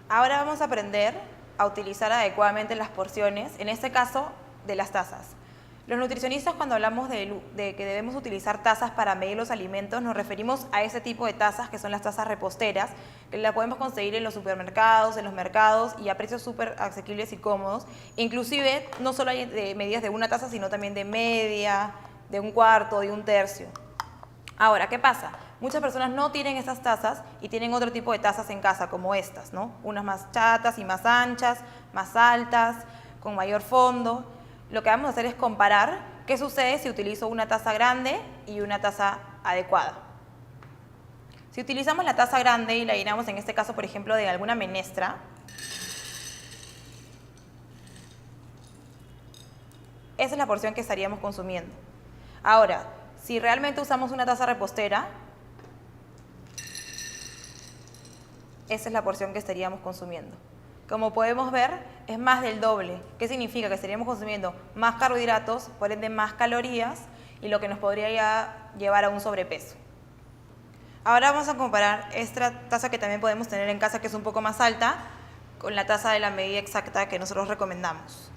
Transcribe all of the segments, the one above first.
Ahora vamos a aprender a utilizar adecuadamente las porciones, en este caso de las tazas. Los nutricionistas, cuando hablamos de que debemos utilizar tazas para medir los alimentos, nos referimos a ese tipo de tazas que son las tazas reposteras, que las podemos conseguir en los supermercados, en los mercados y a precios súper asequibles y cómodos. Inclusive no solo hay de medidas de una taza, sino también de media, de un cuarto, de un tercio. Ahora, ¿qué pasa? Muchas personas no tienen estas tazas y tienen otro tipo de tazas en casa, como estas, ¿no? Unas más chatas y más anchas, más altas, con mayor fondo. Lo que vamos a hacer es comparar qué sucede si utilizo una taza grande y una taza adecuada. Si utilizamos la taza grande y la llenamos, en este caso, por ejemplo, de alguna menestra, esa es la porción que estaríamos consumiendo. Ahora, si realmente usamos una taza repostera, esa es la porción que estaríamos consumiendo. Como podemos ver, es más del doble. ¿Qué significa? Que estaríamos consumiendo más carbohidratos, por ende más calorías, y lo que nos podría llevar a un sobrepeso. Ahora vamos a comparar esta taza que también podemos tener en casa, que es un poco más alta, con la taza de la medida exacta que nosotros recomendamos.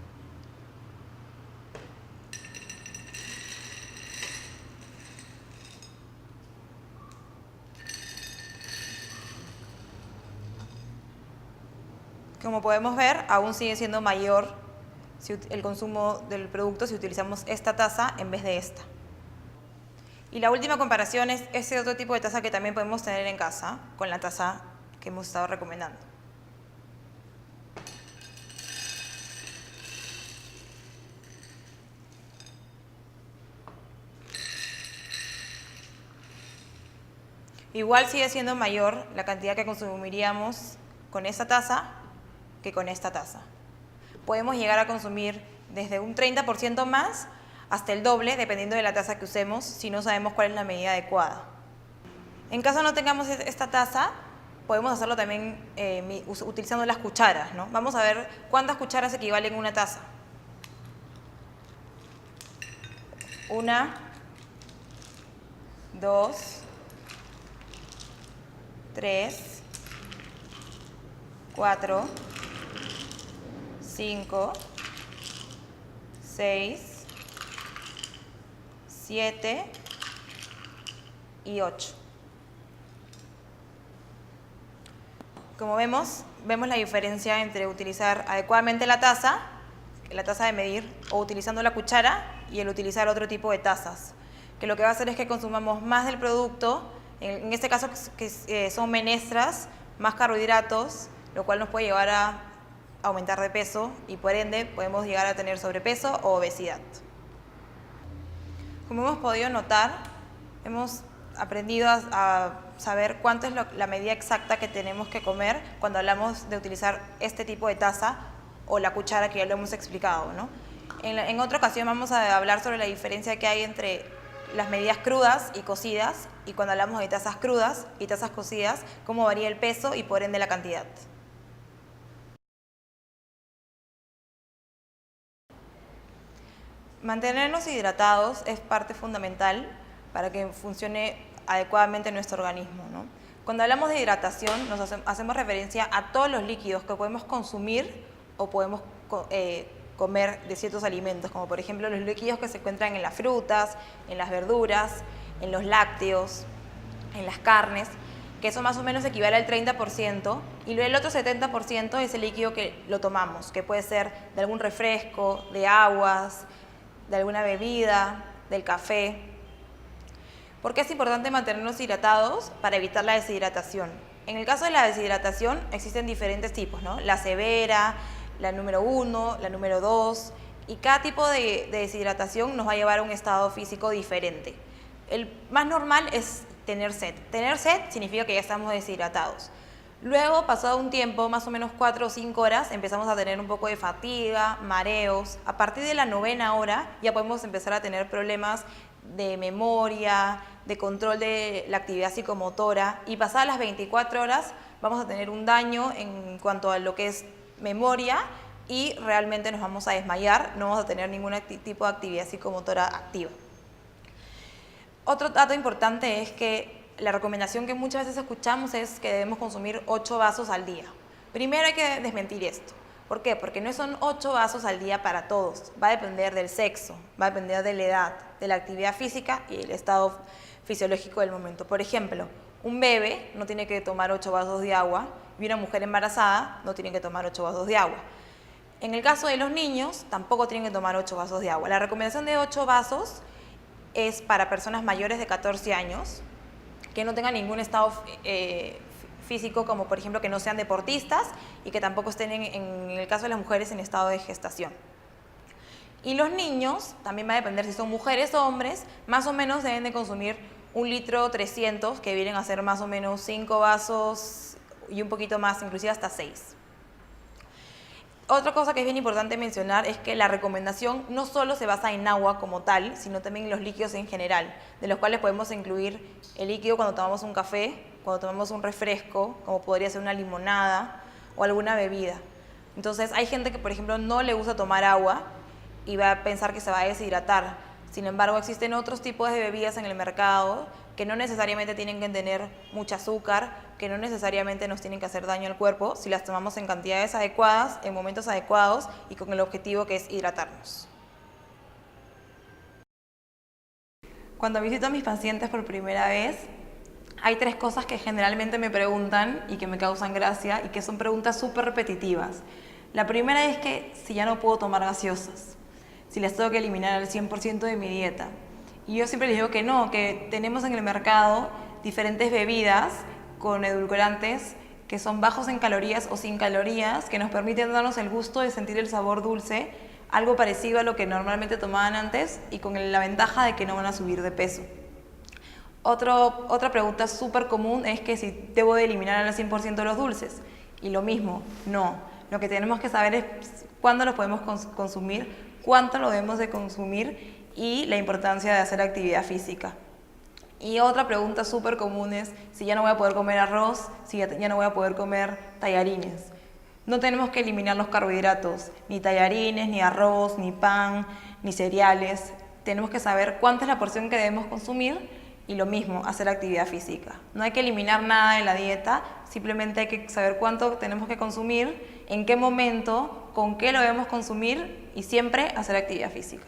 Como podemos ver, aún sigue siendo mayor el consumo del producto si utilizamos esta taza en vez de esta. Y la última comparación es ese otro tipo de taza que también podemos tener en casa con la taza que hemos estado recomendando. Igual sigue siendo mayor la cantidad que consumiríamos con esta taza que con esta taza. Podemos llegar a consumir desde un 30% más hasta el doble, dependiendo de la taza que usemos, si no sabemos cuál es la medida adecuada. En caso no tengamos esta taza, podemos hacerlo también utilizando las cucharas, ¿no? Vamos a ver cuántas cucharas equivalen a una taza. 1, 2, 3, 4, 5, 6, 7 y 8. Como vemos la diferencia entre utilizar adecuadamente la taza de medir, o utilizando la cuchara, y el utilizar otro tipo de tazas, que lo que va a hacer es que consumamos más del producto, en este caso que son menestras, más carbohidratos, lo cual nos puede llevar a aumentar de peso y por ende podemos llegar a tener sobrepeso o obesidad. Como hemos podido notar, hemos aprendido a saber cuánto es la medida exacta que tenemos que comer cuando hablamos de utilizar este tipo de taza o la cuchara, que ya lo hemos explicado, ¿no? En otra ocasión vamos a hablar sobre la diferencia que hay entre las medidas crudas y cocidas, y cuando hablamos de tazas crudas y tazas cocidas, cómo varía el peso y por ende la cantidad. Mantenernos hidratados es parte fundamental para que funcione adecuadamente nuestro organismo, ¿no? Cuando hablamos de hidratación, hacemos referencia a todos los líquidos que podemos consumir o podemos comer de ciertos alimentos, como por ejemplo los líquidos que se encuentran en las frutas, en las verduras, en los lácteos, en las carnes, que eso más o menos equivale al 30%, y el otro 70% es el líquido que lo tomamos, que puede ser de algún refresco, de aguas, de alguna bebida, del café. ¿Por qué es importante mantenernos hidratados? Para evitar la deshidratación. En el caso de la deshidratación existen diferentes tipos, ¿no? La severa, la número 1, la número 2, y cada tipo de deshidratación nos va a llevar a un estado físico diferente. El más normal es tener sed. Tener sed significa que ya estamos deshidratados. Luego, pasado un tiempo, más o menos 4 o 5 horas, empezamos a tener un poco de fatiga, mareos. A partir de la 9ª hora ya podemos empezar a tener problemas de memoria, de control de la actividad psicomotora, y pasadas las 24 horas vamos a tener un daño en cuanto a lo que es memoria, y realmente nos vamos a desmayar, no vamos a tener ningún tipo de actividad psicomotora activa. Otro dato importante es que la recomendación que muchas veces escuchamos es que debemos consumir 8 vasos al día. Primero hay que desmentir esto. ¿Por qué? Porque no son 8 vasos al día para todos. Va a depender del sexo, va a depender de la edad, de la actividad física y el estado fisiológico del momento. Por ejemplo, un bebé no tiene que tomar 8 vasos de agua y una mujer embarazada no tiene que tomar 8 vasos de agua. En el caso de los niños, tampoco tienen que tomar 8 vasos de agua. La recomendación de 8 vasos es para personas mayores de 14 años que no tengan ningún estado físico, como por ejemplo que no sean deportistas y que tampoco estén, en el caso de las mujeres, en estado de gestación. Y los niños, también va a depender si son mujeres o hombres, más o menos deben de consumir 1,3 litros, que vienen a ser más o menos 5 vasos y un poquito más, inclusive hasta 6. Otra cosa que es bien importante mencionar es que la recomendación no solo se basa en agua como tal, sino también en los líquidos en general, de los cuales podemos incluir el líquido cuando tomamos un café, cuando tomamos un refresco, como podría ser una limonada o alguna bebida. Entonces hay gente que, por ejemplo, no le gusta tomar agua y va a pensar que se va a deshidratar. Sin embargo, existen otros tipos de bebidas en el mercado que no necesariamente tienen que tener mucho azúcar, que no necesariamente nos tienen que hacer daño al cuerpo si las tomamos en cantidades adecuadas, en momentos adecuados y con el objetivo que es hidratarnos. Cuando visito a mis pacientes por primera vez, hay 3 cosas que generalmente me preguntan y que me causan gracia y que son preguntas súper repetitivas. La primera es que si ya no puedo tomar gaseosas, si las tengo que eliminar al 100% de mi dieta. Y yo siempre les digo que no, que tenemos en el mercado diferentes bebidas con edulcorantes que son bajos en calorías o sin calorías, que nos permiten darnos el gusto de sentir el sabor dulce, algo parecido a lo que normalmente tomaban antes y con la ventaja de que no van a subir de peso. Otra pregunta súper común es que si debo de eliminar al 100% los dulces. Y lo mismo, no. Lo que tenemos que saber es cuándo los podemos consumir, cuánto lo debemos de consumir y la importancia de hacer actividad física. Y otra pregunta súper común es si ya no voy a poder comer arroz, si ya no voy a poder comer tallarines. No tenemos que eliminar los carbohidratos, ni tallarines, ni arroz, ni pan, ni cereales. Tenemos que saber cuánta es la porción que debemos consumir y lo mismo, hacer actividad física. No hay que eliminar nada de la dieta, simplemente hay que saber cuánto tenemos que consumir, en qué momento, con qué lo debemos consumir y siempre hacer actividad física.